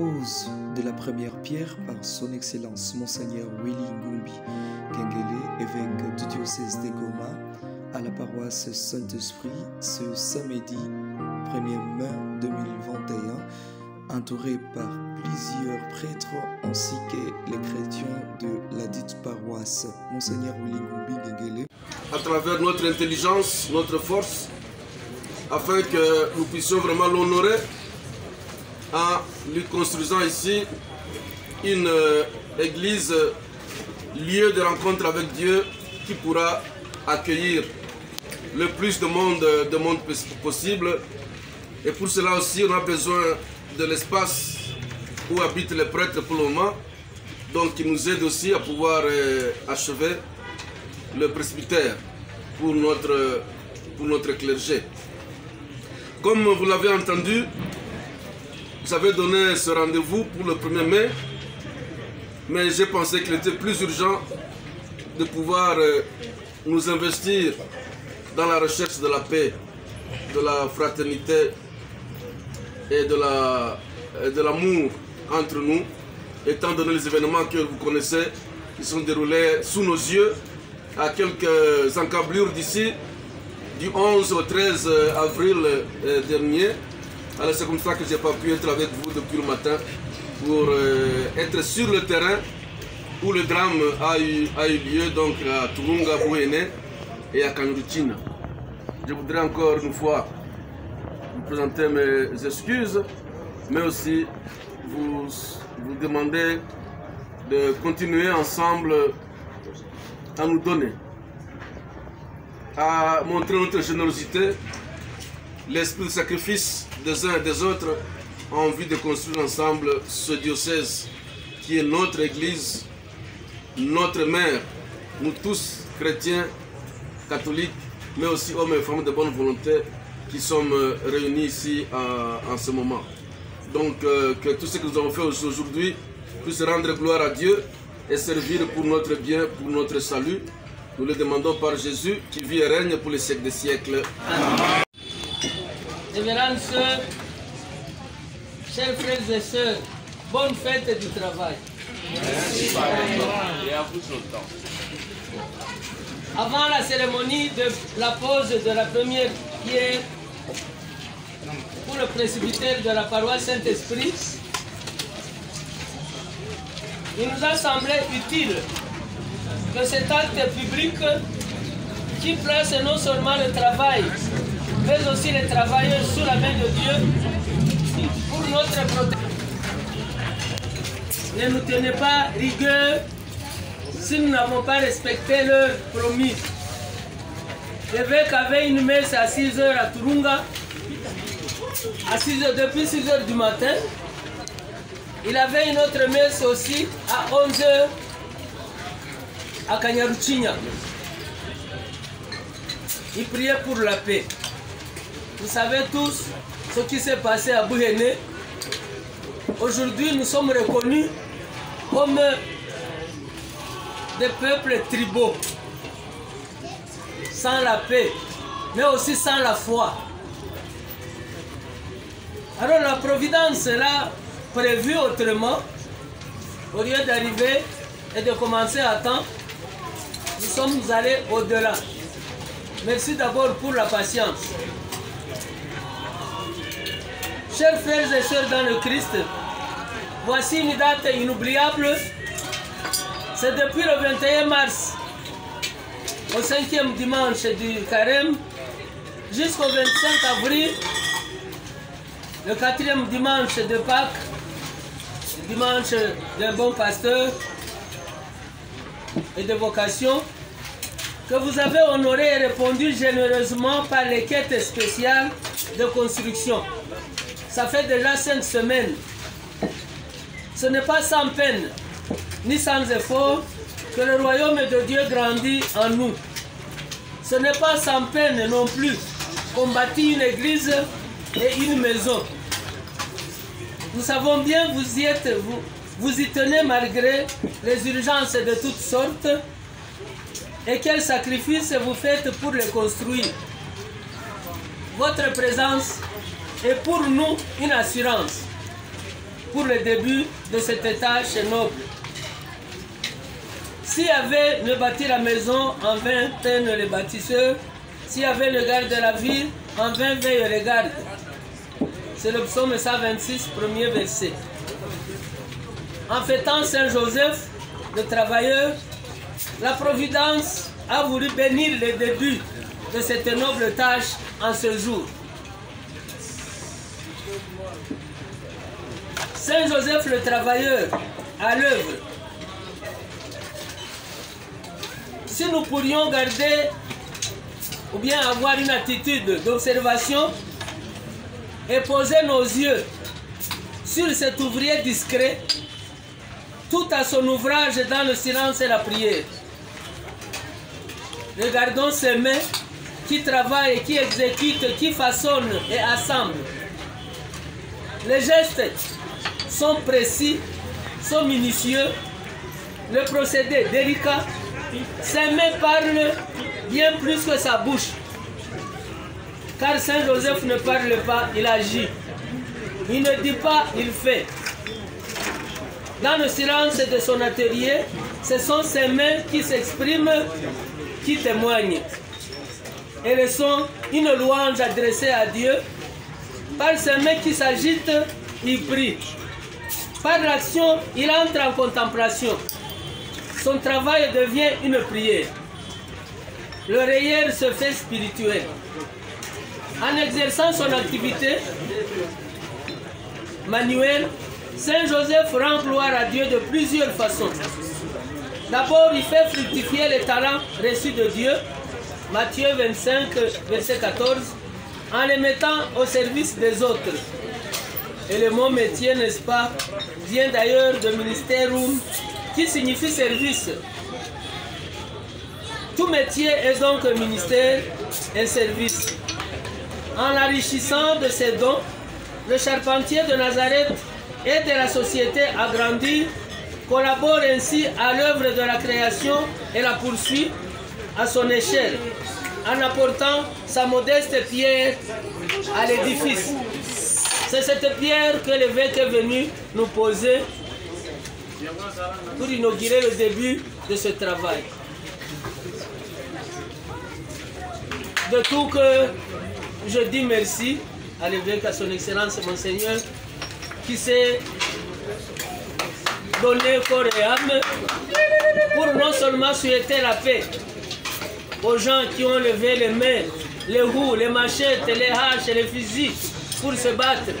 pose de la première pierre par son Excellence Monseigneur Willy Ngumbi Kengele, évêque du diocèse de Goma, à la paroisse Saint-Esprit ce samedi 1er mai 2021, entouré par plusieurs prêtres ainsi que les chrétiens de la dite paroisse. Monseigneur Willy Ngumbi Kengele, à travers notre intelligence, notre force, afin que nous puissions vraiment l'honorer en lui construisant ici une église, lieu de rencontre avec Dieu qui pourra accueillir le plus de monde possible. Et pour cela aussi, on a besoin de l'espace où habitent les prêtres pour le moment, donc qui nous aide aussi à pouvoir achever le presbytère pour notre clergé. Comme vous l'avez entendu, vous avez donné ce rendez-vous pour le 1er mai, mais j'ai pensé qu'il était plus urgent de pouvoir nous investir dans la recherche de la paix, de la fraternité et de l'amour entre nous, étant donné les événements que vous connaissez, qui sont déroulés sous nos yeux, à quelques encablures d'ici, du 11 au 13 avril dernier. Alors c'est comme ça que je n'ai pas pu être avec vous depuis le matin pour être sur le terrain où le drame a eu lieu, donc à Turunga, Bouéné et à Kanyaruchinya. Je voudrais encore une fois vous présenter mes excuses, mais aussi vous demander de continuer ensemble à nous donner, à montrer notre générosité, l'esprit de sacrifice des uns et des autres, ont envie de construire ensemble ce diocèse qui est notre église, notre mère, nous tous chrétiens, catholiques, mais aussi hommes et femmes de bonne volonté qui sommes réunis ici en ce moment. Donc que tout ce que nous avons fait aujourd'hui puisse rendre gloire à Dieu et servir pour notre bien, pour notre salut. Nous le demandons par Jésus qui vit et règne pour les siècles des siècles. Amen. Révérendes sœurs, chers frères et sœurs, bonne fête du travail. Merci. Et à vous longtemps. Avant la cérémonie de la pose de la première pierre pour le presbytère de la paroisse Saint-Esprit, il nous a semblé utile que cet acte public qui place non seulement le travail, mais aussi les travailleurs sous la main de Dieu pour notre protection. Ne nous tenez pas rigueur si nous n'avons pas respecté leur promis. L'évêque avait une messe à 6 h à Turunga, depuis 6 h du matin. Il avait une autre messe aussi à 11 h à Kanyaruchinya. Il priait pour la paix. Vous savez tous ce qui s'est passé à Bouhéné. Aujourd'hui, nous sommes reconnus comme des peuples tribaux, sans la paix, mais aussi sans la foi. Alors la Providence l'a prévu autrement. Au lieu d'arriver et de commencer à temps, nous sommes allés au-delà. Merci d'abord pour la patience. Chers frères et sœurs dans le Christ, voici une date inoubliable. C'est depuis le 21 mars, au 5e dimanche du Carême, jusqu'au 25 avril, le 4e dimanche de Pâques, le dimanche d'un bon pasteur et de vocation, que vous avez honoré et répondu généreusement par les quêtes spéciales de construction. Ça fait déjà 5 semaines. Ce n'est pas sans peine, ni sans effort, que le royaume de Dieu grandit en nous. Ce n'est pas sans peine non plus qu'on bâtit une église et une maison. Nous savons bien que vous y tenez malgré les urgences de toutes sortes. Et quel sacrifice vous faites pour les construire. Votre présence est pour nous une assurance. pour le début de cette tâche noble. S'il y avait ne bâtir la maison, en vain peinent les bâtisseurs. S'il y avait le garde de la ville, en vain veillent les gardes. C'est le psaume 126, premier verset. En fêtant Saint Joseph, le travailleur, la Providence a voulu bénir le début de cette noble tâche en ce jour. Saint Joseph le travailleur, à l'œuvre. Si nous pourrions garder ou bien avoir une attitude d'observation et poser nos yeux sur cet ouvrier discret, tout à son ouvrage dans le silence et la prière. Regardons ces mains qui travaillent, qui exécutent, qui façonnent et assemblent. Les gestes sont précis, sont minutieux, le procédé délicat. Ses mains parlent bien plus que sa bouche. Car Saint Joseph ne parle pas, il agit. Il ne dit pas, il fait. Dans le silence de son atelier, ce sont ses mains qui s'expriment, qui témoignent. Elles sont une louange adressée à Dieu. Par ses mains qui s'agitent, il prie. Par l'action, il entre en contemplation. Son travail devient une prière. Le rayeur se fait spirituel. En exerçant son activité manuelle, Saint Joseph rend gloire à Dieu de plusieurs façons. D'abord, il fait fructifier les talents reçus de Dieu, Matthieu 25, verset 14, en les mettant au service des autres. Et le mot métier, n'est-ce pas, vient d'ailleurs de ministerum, qui signifie service. Tout métier est donc un ministère et service. En l'enrichissant de ses dons, le charpentier de Nazareth et de la société agrandie collabore ainsi à l'œuvre de la création et la poursuit à son échelle, en apportant sa modeste pierre à l'édifice. C'est cette pierre que l'évêque est venu nous poser pour inaugurer le début de ce travail. De tout que je dis merci à l'évêque, à son excellence Monseigneur, qui s'est donné corps et âme pour non seulement souhaiter la paix aux gens qui ont levé les mains, les roues, les machettes, les haches et les fusils pour se battre,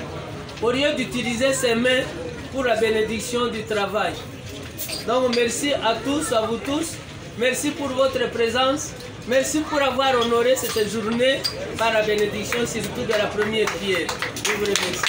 au lieu d'utiliser ses mains pour la bénédiction du travail. Donc merci à tous, à vous tous. Merci pour votre présence. Merci pour avoir honoré cette journée par la bénédiction, surtout de la première pierre. Je vous remercie.